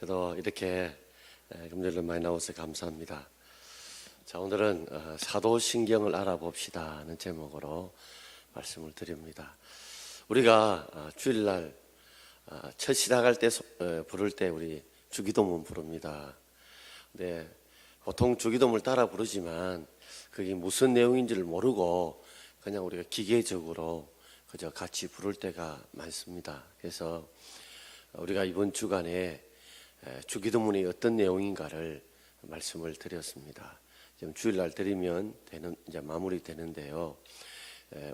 그래도 이렇게 금요일로 많이 나와서 감사합니다. 자, 오늘은 사도신경을 알아봅시다 하는 제목으로 말씀을 드립니다. 우리가 주일날 첫 시작할 때 부를 때 우리 주기도문 부릅니다. 근데 보통 주기도문을 따라 부르지만 그게 무슨 내용인지를 모르고 그냥 우리가 기계적으로 그저 같이 부를 때가 많습니다. 그래서 우리가 이번 주간에 주기도문이 어떤 내용인가를 말씀을 드렸습니다. 지금 주일날 드리면 이제 마무리 되는데요.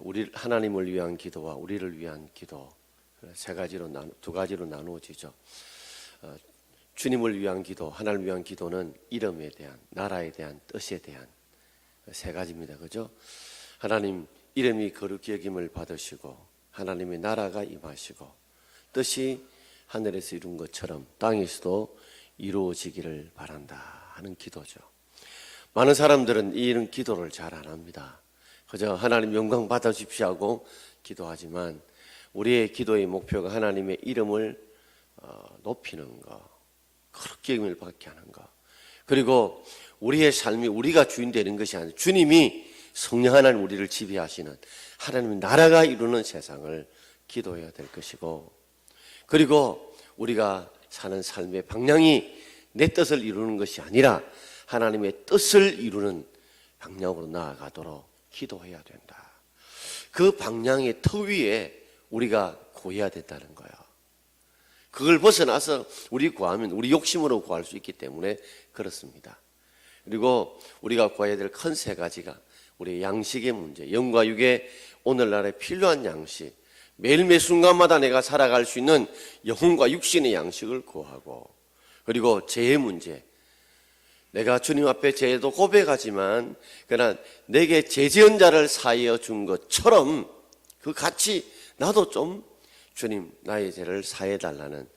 우리 하나님을 위한 기도와 우리를 위한 기도 두 가지로 나누어지죠. 주님을 위한 기도, 하나님을 위한 기도는 이름에 대한, 나라에 대한, 뜻에 대한 세 가지입니다. 그죠? 하나님 이름이 거룩히 여김을 받으시고 하나님의 나라가 임하시고 뜻이 하늘에서 이룬 것처럼 땅에서도 이루어지기를 바란다 하는 기도죠. 많은 사람들은 이런 기도를 잘 안 합니다. 그저 하나님 영광 받아주십시오 하고 기도하지만 우리의 기도의 목표가 하나님의 이름을 높이는 것, 거룩히 여김을 받게 하는 것, 그리고 우리의 삶이 우리가 주인 되는 것이 아니라 주님이 성령 하나님 우리를 지배하시는 하나님의 나라가 이루는 세상을 기도해야 될 것이고, 그리고 우리가 사는 삶의 방향이 내 뜻을 이루는 것이 아니라 하나님의 뜻을 이루는 방향으로 나아가도록 기도해야 된다. 그 방향의 터 위에 우리가 구해야 된다는 거예요. 그걸 벗어나서 우리 구하면 우리 욕심으로 구할 수 있기 때문에 그렇습니다. 그리고 우리가 구해야 될 큰 세 가지가 우리의 양식의 문제, 영과 육의 오늘날에 필요한 양식, 매일매 순간마다 내가 살아갈 수 있는 영혼과 육신의 양식을 구하고, 그리고 죄의 문제, 내가 주님 앞에 죄도 고백하지만 그러나 내게 죄 지은 자를 사하여 준 것처럼 그 같이 나도 좀 주님 나의 죄를 사해 달라는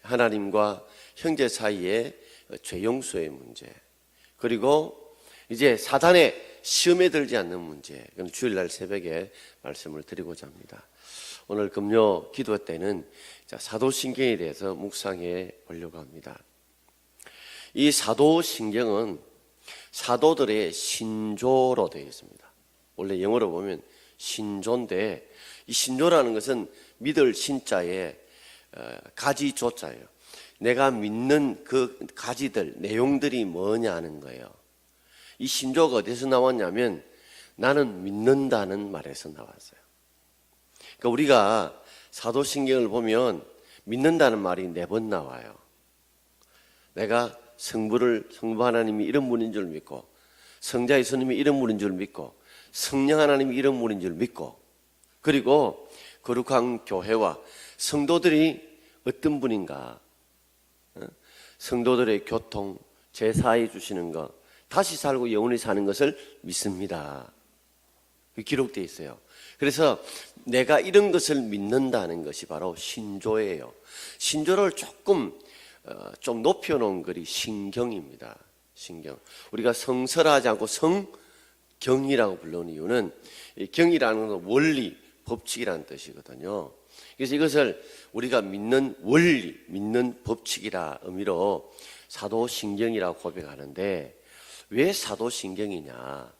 하나님과 형제 사이의 죄 용서의 문제, 그리고 이제 사단의 시험에 들지 않는 문제, 그건 주일날 새벽에 말씀을 드리고자 합니다. 오늘 금요 기도 때는 사도신경에 대해서 묵상해 보려고 합니다. 이 사도신경은 사도들의 신조로 되어 있습니다. 원래 영어로 보면 신조인데, 이 신조라는 것은 믿을 신자에 가지 조자예요. 내가 믿는 그 가지들, 내용들이 뭐냐 하는 거예요. 이 신조가 어디서 나왔냐면 나는 믿는다는 말에서 나왔어요. 그러니까 우리가 사도신경을 보면 믿는다는 말이 4번 나와요. 내가 성부 하나님이 이런 분인 줄 믿고, 성자 예수님이 이런 분인 줄 믿고, 성령 하나님이 이런 분인 줄 믿고, 그리고 거룩한 교회와 성도들이 어떤 분인가, 성도들의 교통, 제사해 주시는 것, 다시 살고 영원히 사는 것을 믿습니다. 기록되어 있어요. 그래서 내가 이런 것을 믿는다는 것이 바로 신조예요. 신조를 좀 높여놓은 글이 신경입니다. 신경. 우리가 성설하지 않고 성경이라고 부르는 이유는 경이라는 건 원리, 법칙이라는 뜻이거든요. 그래서 이것을 우리가 믿는 원리, 믿는 법칙이라 의미로 사도신경이라고 고백하는데, 왜 사도신경이냐?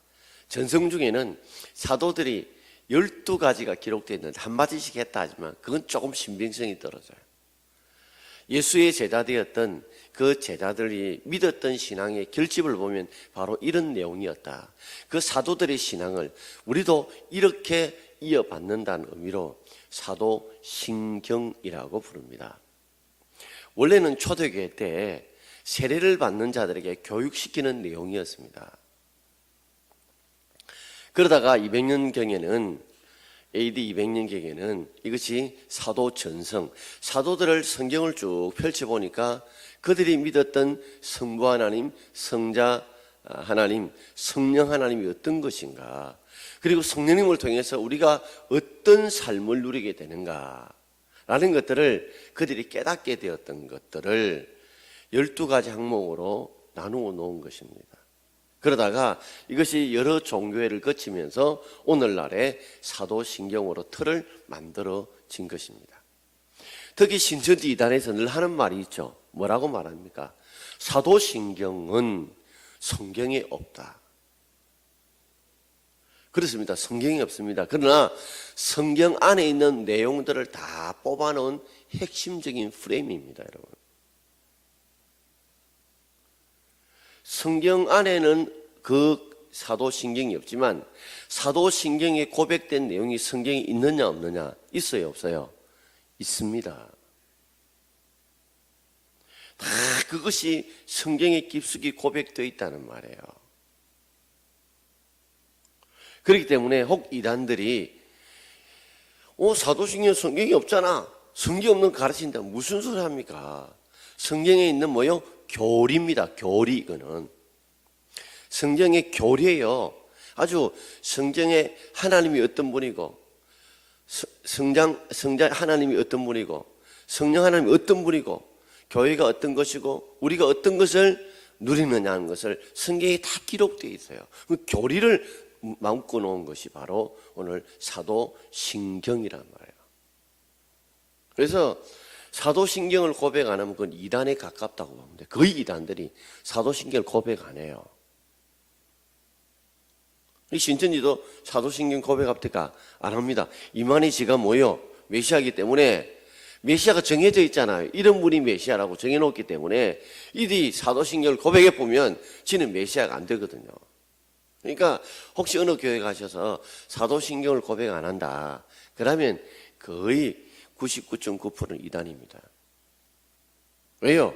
전성 중에는 사도들이 12가지가 기록되어 있는데 한마디씩 했다 하지만 그건 조금 신빙성이 떨어져요. 예수의 제자되었던 그 제자들이 믿었던 신앙의 결집을 보면 바로 이런 내용이었다. 그 사도들의 신앙을 우리도 이렇게 이어받는다는 의미로 사도신경이라고 부릅니다. 원래는 초대교회 때 세례를 받는 자들에게 교육시키는 내용이었습니다. 그러다가 200년경에는 AD 200년경에는 이것이 사도 전성, 사도들을 성경을 쭉 펼쳐보니까 그들이 믿었던 성부 하나님, 성자 하나님, 성령 하나님이 어떤 것인가, 그리고 성령님을 통해서 우리가 어떤 삶을 누리게 되는가 라는 것들을 그들이 깨닫게 되었던 것들을 12가지 항목으로 나누어 놓은 것입니다. 그러다가 이것이 여러 종교회를 거치면서 오늘날의 사도신경으로 틀을 만들어진 것입니다. 특히 신천지 이단에서 늘 하는 말이 있죠. 뭐라고 말합니까? 사도신경은 성경에 없다. 그렇습니다. 성경이 없습니다. 그러나 성경 안에 있는 내용들을 다 뽑아놓은 핵심적인 프레임입니다, 여러분. 성경 안에는 그 사도신경이 없지만 사도신경에 고백된 내용이 성경에 있느냐 없느냐? 있어요, 없어요? 있습니다. 다 그것이 성경에 깊숙이 고백되어 있다는 말이에요. 그렇기 때문에 혹 이단들이 사도신경 성경이 없잖아. 성경 없는 거 가르친다. 무슨 소리 합니까? 성경에 있는 뭐요? 교리입니다. 교리. 이거는 성경의 교리예요. 아주 성경에 하나님이 어떤 분이고 성장 하나님이 어떤 분이고 성령 하나님이 어떤 분이고 교회가 어떤 것이고 우리가 어떤 것을 누리느냐 하는 것을 성경에 다 기록되어 있어요. 그 교리를 마음껏 놓은 것이 바로 오늘 사도신경이란 말이에요. 그래서 사도신경을 고백 안 하면 그건 이단에 가깝다고 보면 돼요. 거의 이단들이 사도신경을 고백 안 해요. 이 신천지도 사도신경 고백합니까? 안 합니다. 이만희 지가 뭐요? 메시아이기 때문에 메시아가 정해져 있잖아요. 이런 분이 메시아라고 정해놓기 때문에 이들이 사도신경을 고백해 보면 지는 메시아가 안 되거든요. 그러니까 혹시 어느 교회 가셔서 사도신경을 고백 안 한다. 그러면 거의 99.9%는 이단입니다. 왜요?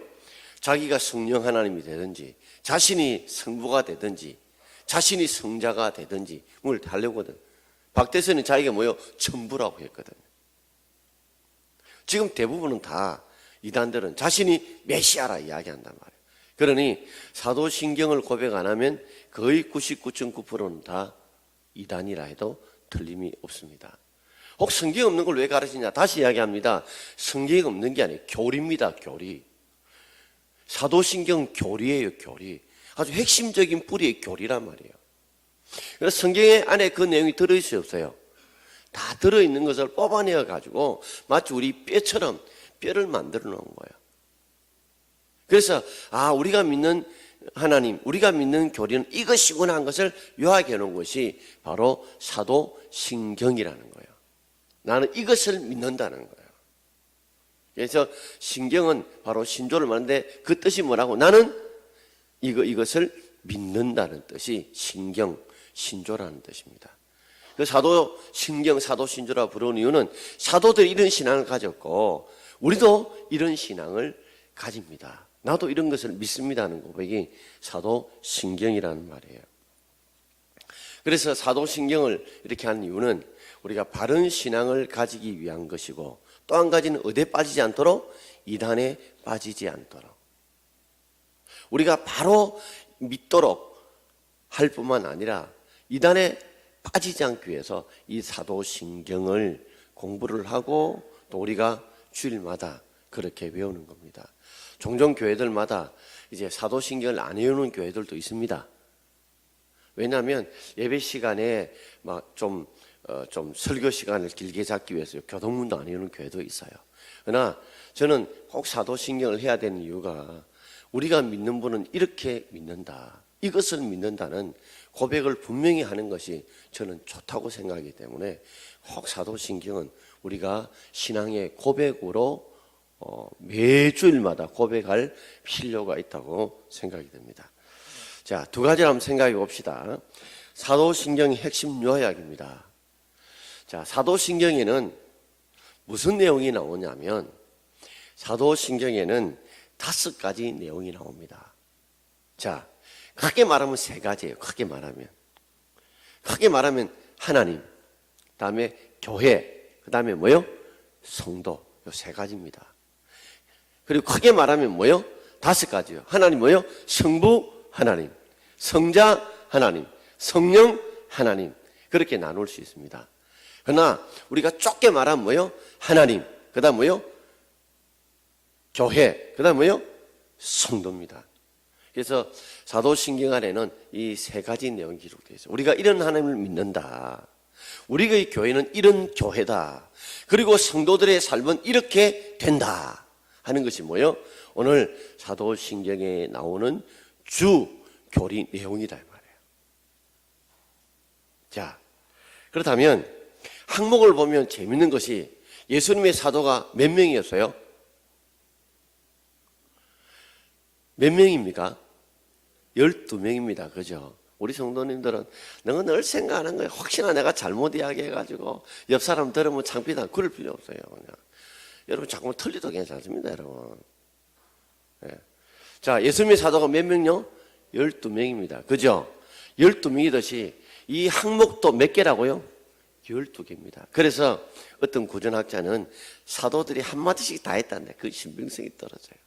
자기가 성령 하나님이 되든지 자신이 성부가 되든지 자신이 성자가 되든지 뭘 하려거든. 박대선은 자기가 뭐요? 천부라고 했거든. 지금 대부분은 다 이단들은 자신이 메시아라 이야기한단 말이에요. 그러니 사도신경을 고백 안 하면 거의 99.9%는 다 이단이라 해도 틀림이 없습니다. 혹 성경 없는 걸 왜 가르치냐? 다시 이야기합니다. 성경이 없는 게 아니에요. 교리입니다. 교리. 사도신경 교리예요. 교리. 아주 핵심적인 뿌리의 교리란 말이에요. 그래서 성경에 안에 그 내용이 들어있어요, 없어요? 다 들어있는 것을 뽑아내어 가지고 마치 우리 뼈처럼 뼈를 만들어 놓은 거예요. 그래서 우리가 믿는 하나님, 우리가 믿는 교리는 이것이구나 한 것을 요약해 놓은 것이 바로 사도신경이라는 거예요. 나는 이것을 믿는다는 거예요. 그래서 신경은 바로 신조를 말하는데 그 뜻이 뭐라고? 나는 이것을 믿는다는 뜻이 신경, 신조라는 뜻입니다. 그 사도신경, 사도신조라 부르는 이유는 사도들이 이런 신앙을 가졌고 우리도 이런 신앙을 가집니다. 나도 이런 것을 믿습니다 하는 고백이 사도신경이라는 말이에요. 그래서 사도신경을 이렇게 하는 이유는 우리가 바른 신앙을 가지기 위한 것이고 또 한 가지는 어디에 빠지지 않도록? 이단에 빠지지 않도록. 우리가 바로 믿도록 할 뿐만 아니라 이단에 빠지지 않기 위해서 이 사도신경을 공부를 하고 또 우리가 주일마다 그렇게 외우는 겁니다. 종종 교회들마다 이제 사도신경을 안 외우는 교회들도 있습니다. 왜냐하면 예배 시간에 좀 설교 시간을 길게 잡기 위해서 교동문도 안 외우는 교회도 있어요. 그러나 저는 꼭 사도신경을 해야 되는 이유가 우리가 믿는 분은 이렇게 믿는다. 이것을 믿는다는 고백을 분명히 하는 것이 저는 좋다고 생각하기 때문에 꼭 사도신경은 우리가 신앙의 고백으로 매주일마다 고백할 필요가 있다고 생각이 됩니다. 자, 두 가지를 한번 생각해 봅시다. 사도신경의 핵심 요약입니다. 자, 사도신경에는 무슨 내용이 나오냐면 사도신경에는 5가지 내용이 나옵니다. 자, 크게 말하면 3가지예요. 크게 말하면 하나님, 그다음에 교회, 그다음에 뭐요? 성도. 요 3가지입니다. 그리고 크게 말하면 뭐요? 5가지요. 하나님 뭐요? 성부 하나님, 성자 하나님, 성령 하나님. 그렇게 나눌 수 있습니다. 그러나 우리가 좁게 말하면 뭐요? 하나님, 그다음 뭐요? 교회, 그다음 뭐요? 성도입니다. 그래서 사도신경 안에는 이 3가지 내용이 기록되어 있어요. 우리가 이런 하나님을 믿는다. 우리의 교회는 이런 교회다. 그리고 성도들의 삶은 이렇게 된다 하는 것이 뭐예요? 오늘 사도신경에 나오는 주 교리 내용이다 이 말이에요. 자, 그렇다면 항목을 보면 재밌는 것이 예수님의 사도가 몇 명이었어요? 몇 명입니까? 12명입니다. 그죠? 우리 성도님들은 너가 늘 생각하는 거예요. 혹시나 내가 잘못 이야기해가지고 옆 사람 들으면 창피다. 그럴 필요 없어요. 그냥. 여러분 자꾸 틀려도 괜찮습니다. 여러분. 네. 자, 예수님의 사도가 몇 명요? 12명입니다. 그죠? 12명이듯이 이 항목도 몇 개라고요? 12개입니다. 그래서 어떤 구전학자는 사도들이 한마디씩 다 했다는데 그 신빙성이 떨어져요.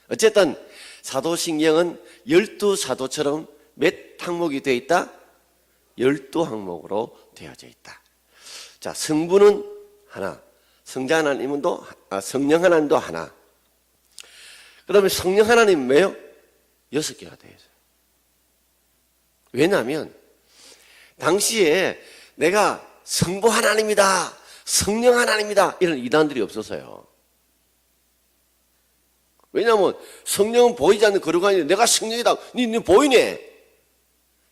어쨌든 사도신경은 12사도처럼 몇 항목이 되어 있다? 12항목으로 되어져 있다. 자, 성부는 하나, 성자 하나님도 성령 하나님도 하나. 그다음에 성령 하나님은 왜요? 6개가 되어 있어요. 왜냐하면 당시에 내가 성부 하나님이다, 성령 하나님이다 이런 이단들이 없었어요. 왜냐하면 성령은 보이지 않는 거룩하니 내가 성령이다. 니 보이네.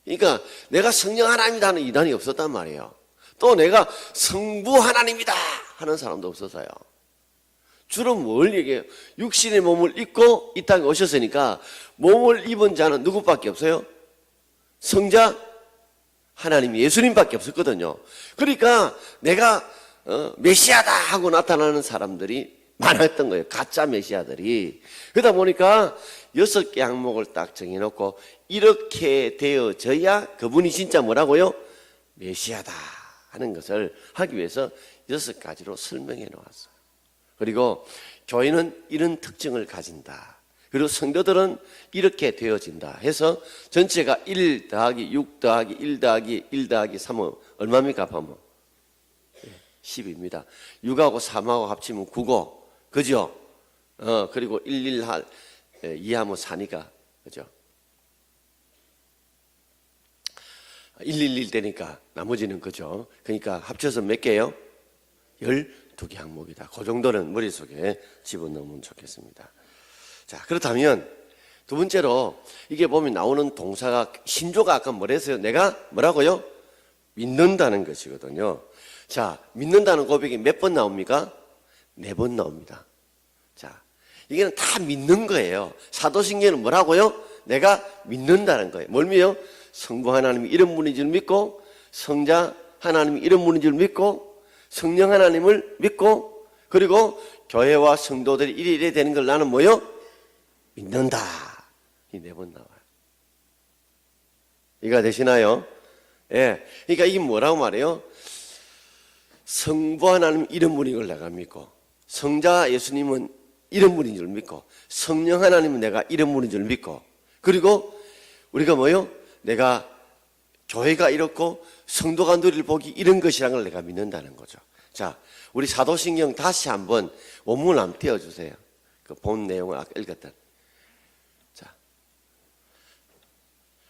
그러니까 내가 성령 하나님이다 하는 이단이 없었단 말이에요. 또 내가 성부 하나님이다 하는 사람도 없었어요. 주로 뭘 얘기해요? 육신의 몸을 입고 이 땅에 오셨으니까 몸을 입은 자는 누구밖에 없어요? 성자 하나님 예수님밖에 없었거든요. 그러니까 내가 메시아다 하고 나타나는 사람들이 많았던 거예요. 가짜 메시아들이. 그러다 보니까 6개 항목을 딱 정해놓고 이렇게 되어져야 그분이 진짜 뭐라고요? 메시아다 하는 것을 하기 위해서 6가지로 설명해 놓았어요. 그리고 교회는 이런 특징을 가진다. 그리고 성도들은 이렇게 되어진다 해서 전체가 1 더하기 6 더하기 1 더하기 1 더하기 3은 얼마입니까? 합하면 10입니다. 6하고 3하고 합치면 9고 그죠? 그리고 1, 2하면 4니까 그죠? 111 되니까 나머지는 그죠? 그러니까 합쳐서 몇 개예요? 12개 항목이다. 그 정도는 머릿속에 집어넣으면 좋겠습니다. 자, 그렇다면 두 번째로 이게 보면 나오는 동사가 신조가 아까 뭐랬어요? 내가 뭐라고요? 믿는다는 것이거든요. 자, 믿는다는 고백이 몇 번 나옵니까? 4번 나옵니다. 자, 이게는 다 믿는 거예요. 사도신경은 뭐라고요? 내가 믿는다는 거예요. 뭘 믿어요? 성부 하나님이 이런 분인 줄 믿고, 성자 하나님이 이런 분인 줄 믿고, 성령 하나님을 믿고, 그리고 교회와 성도들이 이래 되는 걸 나는 뭐요? 믿는다. 이 4번 나와요. 이해가 되시나요? 예. 그러니까 이게 뭐라고 말해요? 성부 하나님 이런 분인 걸 내가 믿고, 성자 예수님은 이런 분인 줄 믿고, 성령 하나님은 내가 이런 분인 줄 믿고, 그리고 우리가 뭐요? 내가 교회가 이렇고 성도가 누릴 복이 이런 것이라는 걸 내가 믿는다는 거죠. 자, 우리 사도신경 다시 한번 원문을 한번 띄워주세요. 그 본 내용을 아까 읽었던. 자,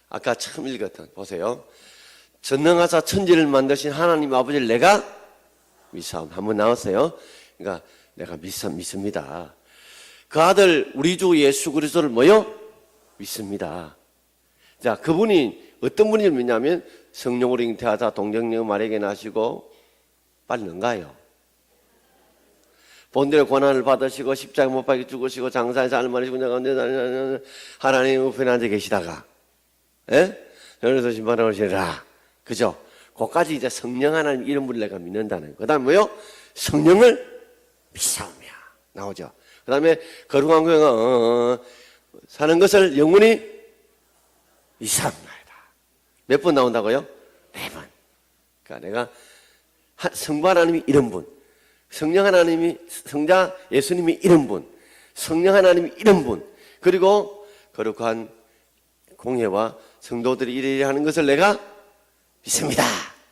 아까 처음 읽었던 보세요. 전능하사 천지를 만드신 하나님 아버지를 내가 믿사옵. 한번 나왔어요. 그러니까 내가 믿습니다. 그 아들 우리 주 예수 그리스도를 뭐요? 믿습니다. 자, 그분이 어떤 분인지 믿냐면 성령으로 잉태하사 동정녀 마리아에게 나시고 빨리 넘가요. 본대로 고난을 받으시고 십자가 못 박혀 죽으시고 장사에서 알마리시고 가운데 하나님 우편에 앉아 계시다가 저에서 심판하러 오시리라. 그죠? 그까지 이제 성령 하나님 이런 분을 내가 믿는다는 거. 그 다음에 뭐요? 성령을 믿사오며 나오죠. 그 다음에 거룩한 교회가 사는 것을 영원히 믿사옵나이다. 몇 번 나온다고요? 4번. 그러니까 내가 성부 하나님이 이런 분, 성령 하나님이, 성자 예수님이 이런 분, 성령 하나님이 이런 분, 그리고 거룩한 공회와 성도들이 이래 하는 것을 내가 믿습니다.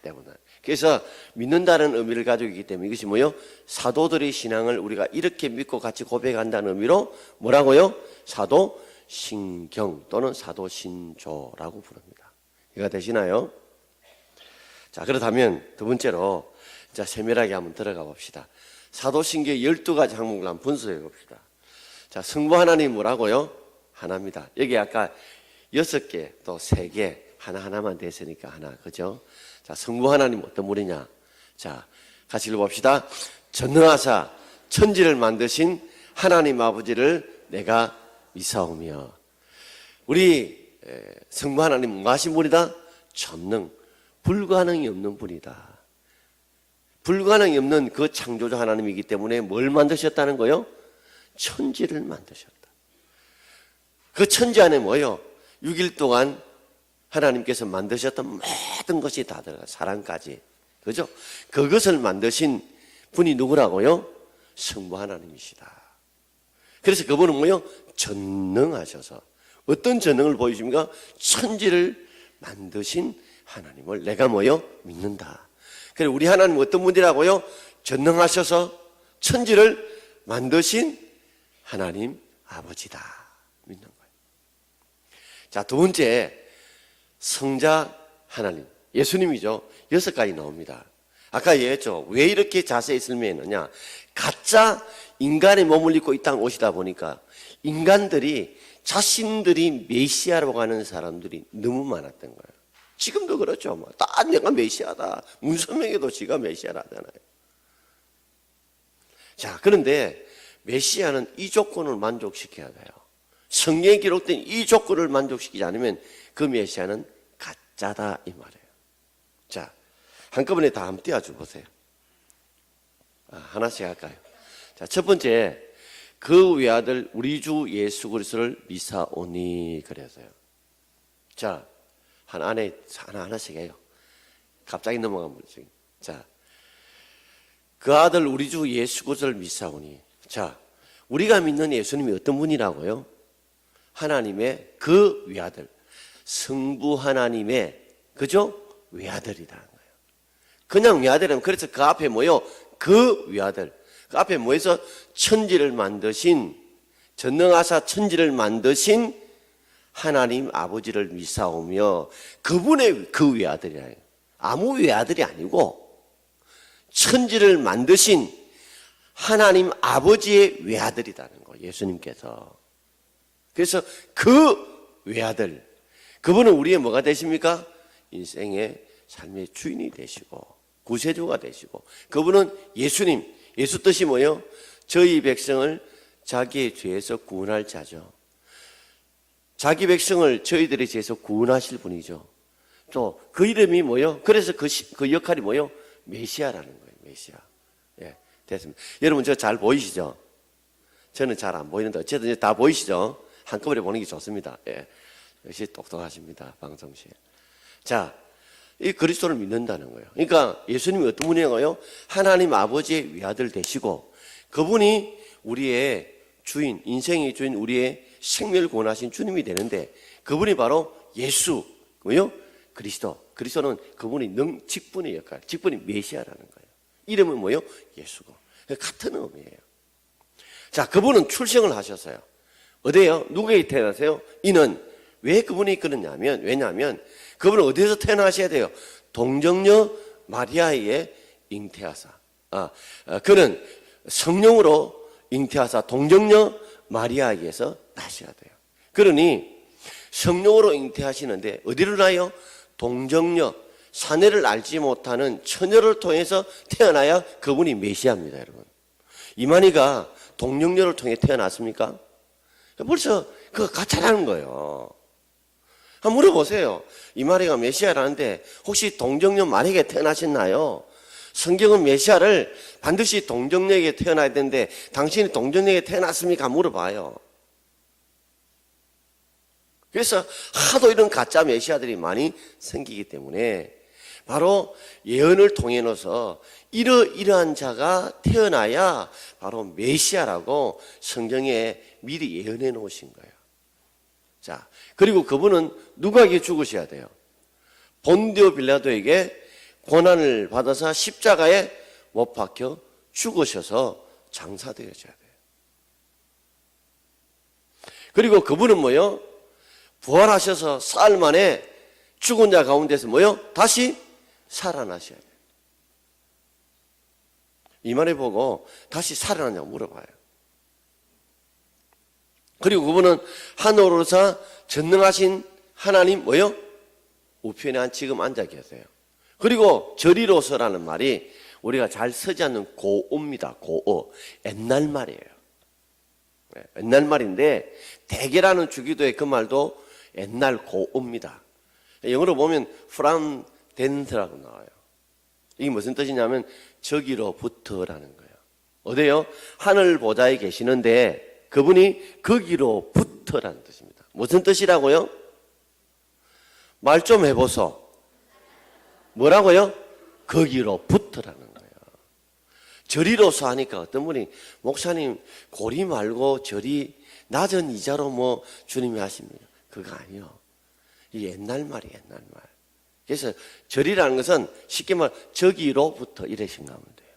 때문에. 그래서 믿는다는 의미를 가지고 있기 때문에 이것이 뭐요? 사도들의 신앙을 우리가 이렇게 믿고 같이 고백한다는 의미로 뭐라고요? 사도신경 또는 사도신조라고 부릅니다. 이해가 되시나요? 자, 그렇다면 두 번째로 자, 세밀하게 한번 들어가 봅시다. 사도신경 12가지 항목을 한번 분석해 봅시다. 자, 성부 하나님 뭐라고요? 하나입니다. 여기 아까 6개 또 3개 하나하나만 됐으니까 하나, 그죠? 자, 성부 하나님 어떤 분이냐? 자, 같이 읽어봅시다. 전능하사 천지를 만드신 하나님 아버지를 내가 미사오며. 우리 성부 하나님 뭐 하신 분이다? 전능, 불가능이 없는 분이다. 불가능이 없는 그 창조주 하나님이기 때문에 뭘 만드셨다는 거요? 천지를 만드셨다. 그 천지 안에 뭐요? 6일 동안 하나님께서 만드셨던 모든 것이 다 들어가, 사랑까지. 그죠? 그것을 만드신 분이 누구라고요? 성부 하나님이시다. 그래서 그분은 뭐요? 전능하셔서. 어떤 전능을 보여줍니까? 천지를 만드신 하나님을 내가 뭐요? 믿는다. 그래서 우리 하나님은 어떤 분이라고요? 전능하셔서 천지를 만드신 하나님 아버지다. 믿는 거예요. 자, 두 번째, 성자 하나님, 예수님이죠. 6가지 나옵니다. 아까 얘기했죠. 왜 이렇게 자세히 설명했느냐? 가짜 인간의 몸을 입고 이 땅 오시다 보니까 인간들이 자신들이 메시아라고 하는 사람들이 너무 많았던 거예요. 지금도 그렇죠. 다 내가 메시아다. 문선명에도 지가 메시아라잖아요. 자, 그런데 메시아는 이 조건을 만족시켜야 돼요. 성경에 기록된 이 조건을 만족시키지 않으면 그 메시아는 가짜다 이 말이에요. 자, 한꺼번에 다 한번 띄워줘 보세요. 하나씩 할까요? 자, 첫 번째, 그 외아들 우리 주 예수 그리스도를 미사오니 그래서요. 자, 하나씩 해요. 갑자기 넘어가면 모르죠. 자, 그 아들 우리 주 예수 그리스도를 미사오니. 자, 우리가 믿는 예수님이 어떤 분이라고요? 하나님의 그 외아들, 성부 하나님의, 그죠? 외아들이라는 거예요. 그냥 외아들이면, 그래서 그 앞에 뭐요? 그 외아들. 그 앞에 뭐해서? 천지를 만드신, 전능하사 천지를 만드신 하나님 아버지를 미사오며 그분의 그 외아들이라. 아무 외아들이 아니고 천지를 만드신 하나님 아버지의 외아들이라는 거예요. 예수님께서. 그래서 그 외아들, 그분은 우리의 뭐가 되십니까? 인생의 삶의 주인이 되시고 구세주가 되시고, 그분은 예수님. 예수 뜻이 뭐예요? 저희 백성을 자기의 죄에서 구원할 자죠. 자기 백성을 저희들의 죄에서 구원하실 분이죠. 또 그 이름이 뭐예요? 그래서 그 역할이 뭐예요? 메시아라는 거예요. 메시아. 예, 됐습니다. 여러분 저 잘 보이시죠? 저는 잘 안 보이는데 어쨌든 다 보이시죠? 한꺼번에 보는 게 좋습니다. 예, 역시 똑똑하십니다. 방송실. 자, 이 그리스도를 믿는다는 거예요. 그러니까 예수님이 어떤 분이냐고요? 하나님 아버지의 외아들 되시고 그분이 우리의 주인, 인생의 주인, 우리의 생명을 구원하신 주님이 되는데 그분이 바로 예수, 뭐요? 그리스도. 그리스도는 그분이 직분의 역할, 직분이 메시아라는 거예요. 이름은 뭐요? 예수고. 같은 의미예요. 자, 그분은 출생을 하셨어요. 어디에요? 누구에게 태어나세요? 이는 왜 그분이 그러냐면, 왜냐하면 그분은 어디에서 태어나셔야 돼요? 동정녀 마리아에게 잉태하사. 그는 성령으로 잉태하사 동정녀 마리아에게서 나셔야 돼요. 그러니 성령으로 잉태하시는데 어디를 나요? 동정녀, 사내를 알지 못하는 처녀를 통해서 태어나야 그분이 메시아입니다, 여러분. 이만희가 동정녀를 통해 태어났습니까? 벌써 그거 가짜라는 거예요. 한번 물어보세요. 이만희가 메시아라는데 혹시 동정녀 마리아에게 태어나셨나요? 성경은 메시아를 반드시 동정녀에게 태어나야 되는데 당신이 동정녀에게 태어났습니까? 물어봐요. 그래서 하도 이런 가짜 메시아들이 많이 생기기 때문에 바로 예언을 통해서 이러이러한 자가 태어나야 바로 메시아라고 성경에 미리 예언해 놓으신 거예요. 자, 그리고 그분은 누구에게 죽으셔야 돼요? 본디오 빌라도에게 고난을 받아서 십자가에 못 박혀 죽으셔서 장사되어져야 돼요. 그리고 그분은 뭐요? 부활하셔서 사흘 만에 죽은 자 가운데서 뭐요? 다시 살아나셔야 돼요. 이만희 보고 다시 살아나냐고 물어봐요. 그리고 그분은 하늘로서 전능하신 하나님 뭐요? 우편에 지금 앉아 계세요. 그리고 저리로서라는 말이 우리가 잘 쓰지 않는 고어입니다. 고어. 옛날 말이에요. 옛날 말인데 대개라는 주기도의 그 말도 옛날 고어입니다. 영어로 보면 from thence라고 나와요. 이게 무슨 뜻이냐면 저기로부터라는 거예요. 어디요? 하늘 보좌에 계시는데 그분이 거기로부터라는 뜻입니다. 무슨 뜻이라고요? 말 좀 해보소. 뭐라고요? 거기로부터라는 거예요. 저리로서 하니까 어떤 분이 목사님 고리 말고 저리 낮은 이자로 뭐 주님이 하십니다. 그거 아니요. 이 옛날 말이에요. 옛날 말. 그래서 저리라는 것은 쉽게 말 저기로부터 이래 생각하면 돼요.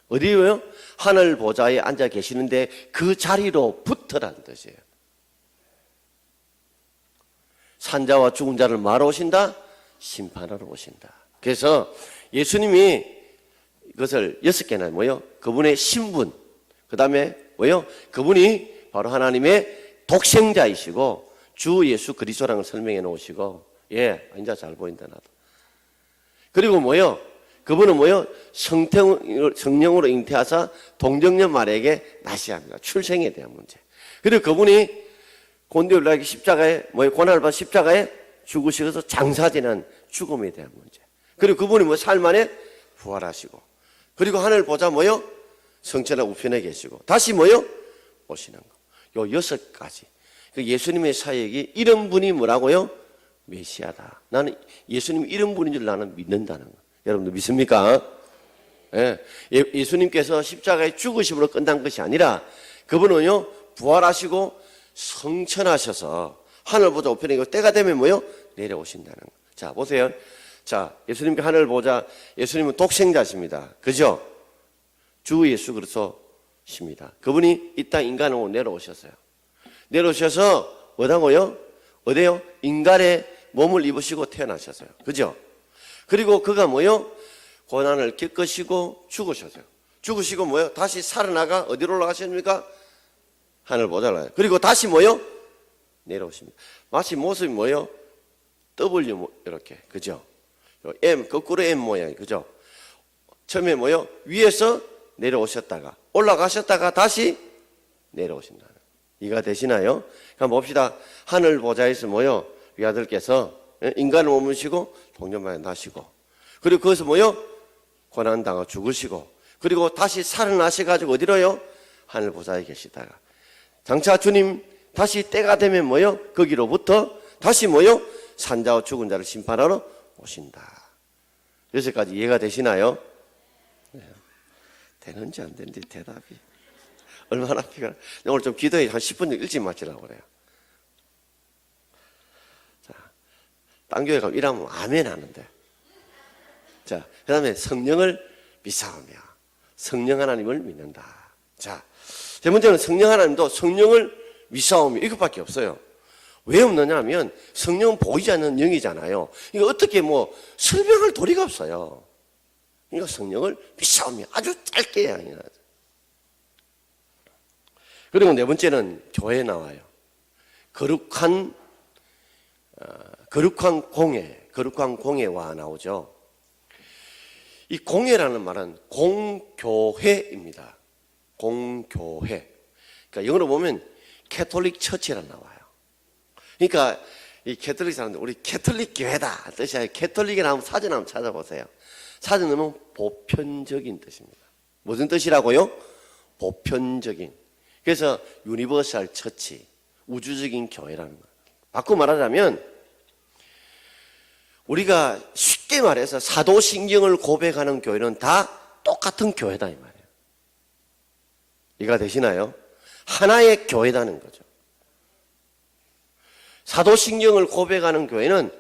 어디요? 하늘 보좌에 앉아 계시는데 그 자리로부터라는 뜻이에요. 산자와 죽은 자를 말아 오신다? 심판하러 오신다. 그래서 예수님이 이것을 6개나 뭐요? 그분의 신분, 그 다음에 뭐요? 그분이 바로 하나님의 독생자이시고 주 예수 그리스도라는 걸 설명해 놓으시고, 이제 잘 보인다 나도. 그리고 뭐요? 그분은 뭐요? 성령으로 잉태하사 동정녀 마리아에게 나시게 합니다. 출생에 대한 문제. 그리고 그분이 곤디 올라가기 십자가에 고난을 받아 십자가에 죽으시면서 장사되는 죽음에 대한 문제. 그리고 그분이 삶 안에 부활하시고, 그리고 하늘 보자 성천하 우편에 계시고, 다시 오시는 거. 요 6가지. 그 예수님의 사역이 이런 분이 뭐라고요? 메시아다. 나는 예수님 이런 분인 줄 나는 믿는다는 거. 여러분들 믿습니까? 예수님께서 십자가에 죽으심으로 끝난 것이 아니라 그분은요 부활하시고 성천하셔서 하늘 보좌 우편에 계시고 때가 되면 내려오신다는 거. 자 보세요. 자 예수님께 하늘 보좌, 예수님은 독생자십니다. 그죠? 주 예수 그리스도십니다. 그분이 이 땅 인간으로 내려오셨어요. 내려오셔서 뭐라고요? 어디요? 인간의 몸을 입으시고 태어나셨어요. 그죠? 그리고 그가 고난을 겪으시고 죽으셨어요. 죽으시고 다시 살아나가 어디로 올라가십니까? 하늘 보좌로. 그리고 다시 내려오십니다. 마치 모습이 W 이렇게. 그죠? M, 거꾸로 M 모양이. 그죠? 처음에 위에서 내려오셨다가 올라가셨다가 다시 내려오신다는. 이해가 되시나요? 그럼 봅시다. 하늘 보좌에서 위아들께서 인간을 머무시고 동정마에 나시고, 그리고 거기서 고난당하고 죽으시고, 그리고 다시 살아나셔가지고 어디로요? 하늘 보좌에 계시다가 장차 주님 다시 때가 되면 거기로부터 다시 산자와 죽은 자를 심판하러 오신다. 여기까지 이해가 되시나요? 네. 되는지 안 되는지 대답이 얼마나 피가. 오늘 좀 기도해 한 10분 일찍 마치라고 그래요. 자, 딴 교회 가면 일하면 아멘 하는데. 자, 그 다음에 성령을 믿사오며 성령 하나님을 믿는다. 자, 제 문제는 성령 하나님도 성령을 믿사오며 이것밖에 없어요. 왜 없느냐 하면 성령은 보이지 않는 영이잖아요. 이거 어떻게 설명할 도리가 없어요. 그러니까 성령을 믿사오며 아주 짧게 하냐. 그리고 네 번째는 교회에 나와요. 거룩한 공예와 나오죠. 이 공예라는 말은 공교회입니다. 공교회. 그러니까 영어로 보면 캐톨릭 처치라 나와요. 그러니까 이 캐톨릭 사람들 우리 캐톨릭 교회다 뜻이 아니라 캐톨릭에 나오면 사전 한번 찾아보세요. 사전 넣으면 보편적인 뜻입니다. 무슨 뜻이라고요? 보편적인. 그래서 유니버설 처치, 우주적인 교회라는 거예요. 바꿔 말하자면 우리가 쉽게 말해서 사도신경을 고백하는 교회는 다 똑같은 교회다 이 말이에요. 이해가 되시나요? 하나의 교회다는 거죠. 사도신경을 고백하는 교회는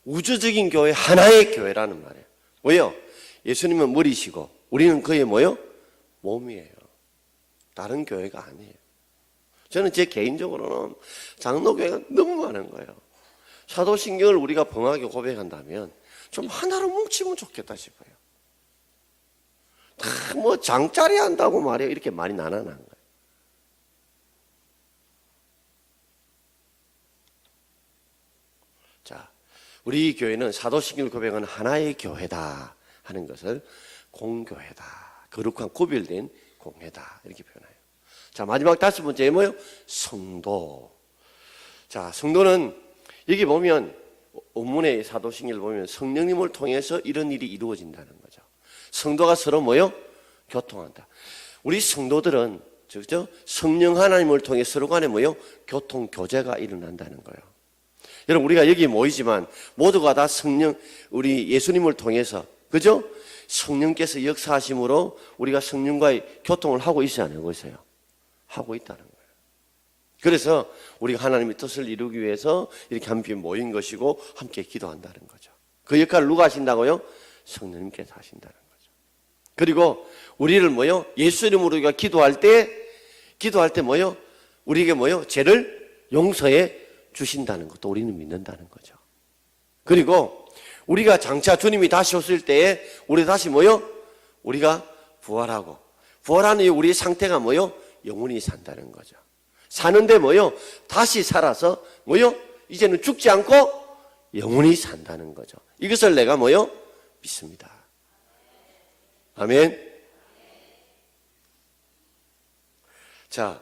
우주적인 교회, 하나의 교회라는 말이에요. 왜요? 예수님은 머리시고 우리는 그의 몸이에요. 다른 교회가 아니에요. 저는 제 개인적으로는 장로교회가 너무 많은 거예요. 사도신경을 우리가 봉하게 고백한다면 좀 하나로 뭉치면 좋겠다 싶어요. 다 장짜리 한다고 말이에요. 이렇게 말이 나눠난 거예요. 자, 우리 교회는 사도신경을 고백하는 하나의 교회다 하는 것을 공교회다, 거룩한 구별된 공회다 이렇게 표현해요. 자, 마지막 5번째 뭐예요? 성도. 자, 성도는 여기 보면 원문의 사도신경을 보면 성령님을 통해서 이런 일이 이루어진다는 거죠. 성도가 서로 뭐요? 교통한다. 우리 성도들은 그죠? 성령 하나님을 통해 서로 간에 뭐요? 교통 교제가 일어난다는 거예요. 여러분, 우리가 여기 모이지만 모두가 다 성령, 우리 예수님을 통해서, 그죠? 성령께서 역사하심으로 우리가 성령과의 교통을 하고 있어요, 안 하고 있어요? 하고 있다는 거예요. 그래서 우리가 하나님의 뜻을 이루기 위해서 이렇게 함께 모인 것이고 함께 기도한다는 거죠. 그 역할을 누가 하신다고요? 성령님께서 하신다는 거죠. 그리고 우리를 뭐요? 예수 이름으로 우리가 기도할 때 뭐요? 우리에게 뭐요? 죄를 용서해 주신다는 것도 우리는 믿는다는 거죠. 그리고 우리가 장차 주님이 다시 오실 때에 우리 다시 뭐요? 우리가 부활하고, 부활하는 우리의 상태가 뭐요? 영원히 산다는 거죠. 사는데 뭐요? 다시 살아서 뭐요? 이제는 죽지 않고 영원히 산다는 거죠. 이것을 내가 뭐요? 믿습니다. 아멘. 자,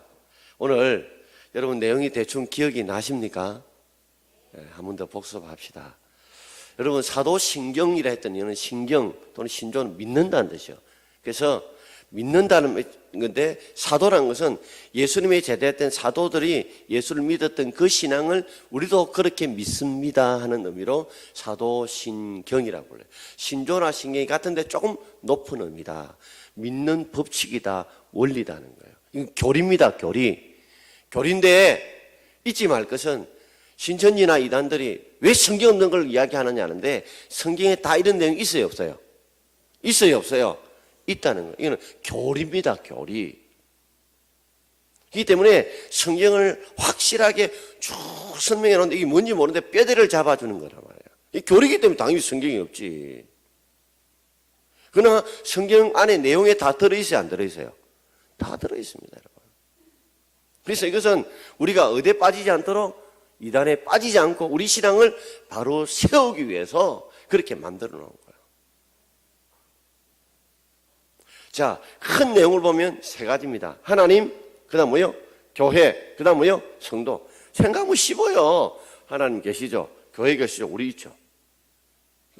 오늘 여러분 내용이 대충 기억이 나십니까? 한 번 더 복습합시다. 여러분, 사도신경이라 했더니 이는 신경 또는 신조는 믿는다는 뜻이요. 그래서 믿는다는 건데, 사도라는 것은 예수님의 제대했던 사도들이 예수를 믿었던 그 신앙을 우리도 그렇게 믿습니다 하는 의미로 사도신경이라고 불러요. 신조나 신경이 같은데 조금 높은 의미다. 믿는 법칙이다, 원리다는 거예요. 이건 교리입니다, 교리. 교리인데 잊지 말 것은 신천지나 이단들이 왜 성경 없는 걸 이야기하느냐 하는데, 성경에 다 이런 내용이 있어요, 없어요? 있어요, 없어요? 있다는 거예요. 이거는 교리입니다, 교리. 그렇기 때문에 성경을 확실하게 쭉 설명해 놓는데 이게 뭔지 모르는데 뼈대를 잡아주는 거란 말이에요. 이 교리이기 때문에 당연히 성경이 없지. 그러나 성경 안에 내용에 다 들어있어요, 안 들어있어요? 다 들어있습니다, 여러분. 그래서 이것은 우리가 어디에 빠지지 않도록, 이단에 빠지지 않고 우리 신앙을 바로 세우기 위해서 그렇게 만들어 놓은 거예요. 자, 큰 내용을 보면 세 가지입니다. 하나님, 그 다음 뭐요? 교회, 그 다음 뭐요? 성도. 생각하면 쉽어요. 하나님 계시죠? 교회 계시죠? 우리 있죠?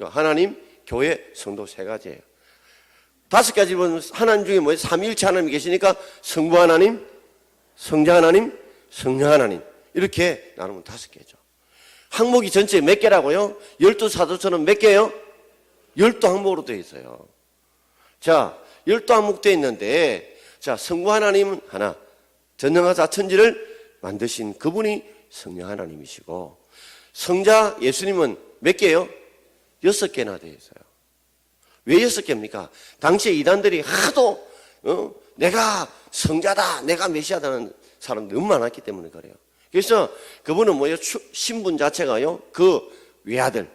하나님, 교회, 성도 세 가지예요. 5가지 보면 하나님 중에 뭐예요? 삼위일체 하나님 계시니까 성부 하나님, 성자 하나님, 성령 하나님. 이렇게 나누면 5개죠. 항목이 전체 몇 개라고요? 12사도처럼 몇 개요? 12항목으로 되어 있어요. 자, 12항목 되어 있는데, 자, 성부 하나님은 하나, 전능하사 천지를 만드신 그분이 성령 하나님이시고, 성자 예수님은 몇 개요? 6개나 되어 있어요. 왜 6개입니까? 당시에 이단들이 하도 내가 성자다, 내가 메시아다는 사람들이 너무 많았기 때문에 그래요. 그래서 그분은 뭐예요? 신분 자체가요, 그 외아들,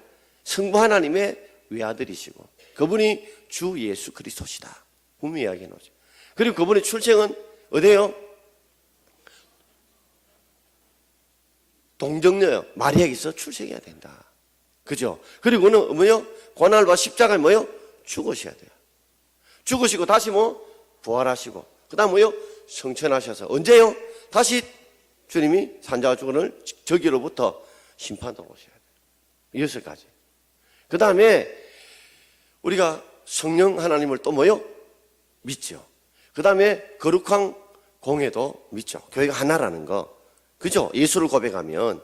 성부 하나님의 외아들이시고, 그분이 주 예수 그리스도시다. 분명히 이야기해 놓죠. 그리고 그분의 출생은 어디예요? 동정녀요. 마리아에게서 출생해야 된다. 그죠? 그리고는 뭐요? 고난과 십자가에 뭐요? 죽으셔야 돼요. 죽으시고 다시 뭐? 부활하시고. 그 다음 뭐요? 성천하셔서. 언제요? 다시 주님이 산자와 죽은을 저기로부터 심판하러 오셔야 돼요. 6가지. 그 다음에 우리가 성령 하나님을 또 뭐요? 믿죠. 그 다음에 거룩한 공회도 믿죠. 교회가 하나라는 거. 그죠? 예수를 고백하면.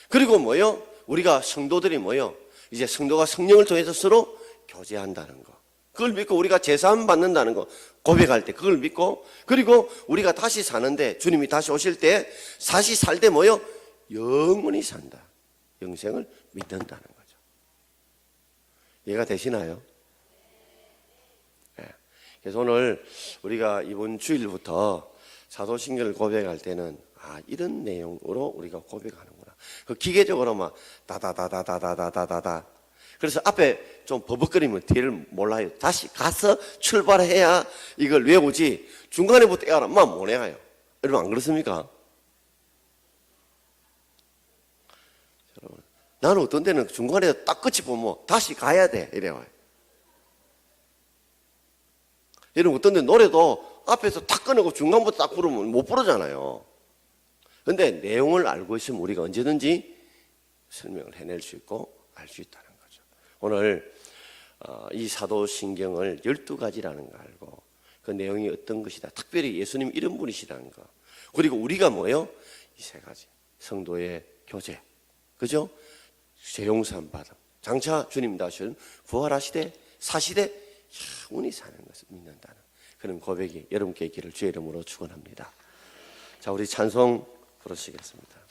그리고 뭐요? 우리가 성도들이 뭐요? 이제 성도가 성령을 통해서 서로 교제한다는 거. 그걸 믿고 우리가 제사함 받는다는 거 고백할 때 그걸 믿고, 그리고 우리가 다시 사는데 주님이 다시 오실 때 다시 살 때 뭐요? 영원히 산다. 영생을 믿는다는 거죠. 이해가 되시나요? 네. 그래서 오늘 우리가 이번 주일부터 사도신경을 고백할 때는 이런 내용으로 우리가 고백하는구나. 그 기계적으로 막 다다다다다다다다다. 그래서 앞에 좀 버벅거리면 뒤를 몰라요. 다시 가서 출발해야 이걸 외우지. 중간에부터 외우라면 못 외워요. 여러분 안 그렇습니까? 여러분, 나는 어떤 데는 중간에 딱 끝이 보면 다시 가야 돼. 이래요. 여러분 어떤 데 노래도 앞에서 탁 꺼내고 중간부터 딱 부르면 못 부르잖아요. 그런데 내용을 알고 있으면 우리가 언제든지 설명을 해낼 수 있고 알 수 있다는 거죠. 오늘 이 사도신경을 12가지라는 거 알고 그 내용이 어떤 것이다. 특별히 예수님 이런 분이시라는 거. 그리고 우리가 뭐예요? 이 세 가지. 성도의 교제. 그죠? 죄용산 받음. 장차 주님 다시 부활하시되 사시되 영원히 사는 것을 믿는다는 그런 고백이 여러분께 있기를 주의 이름으로 축원합니다. 자, 우리 찬송 부르시겠습니다.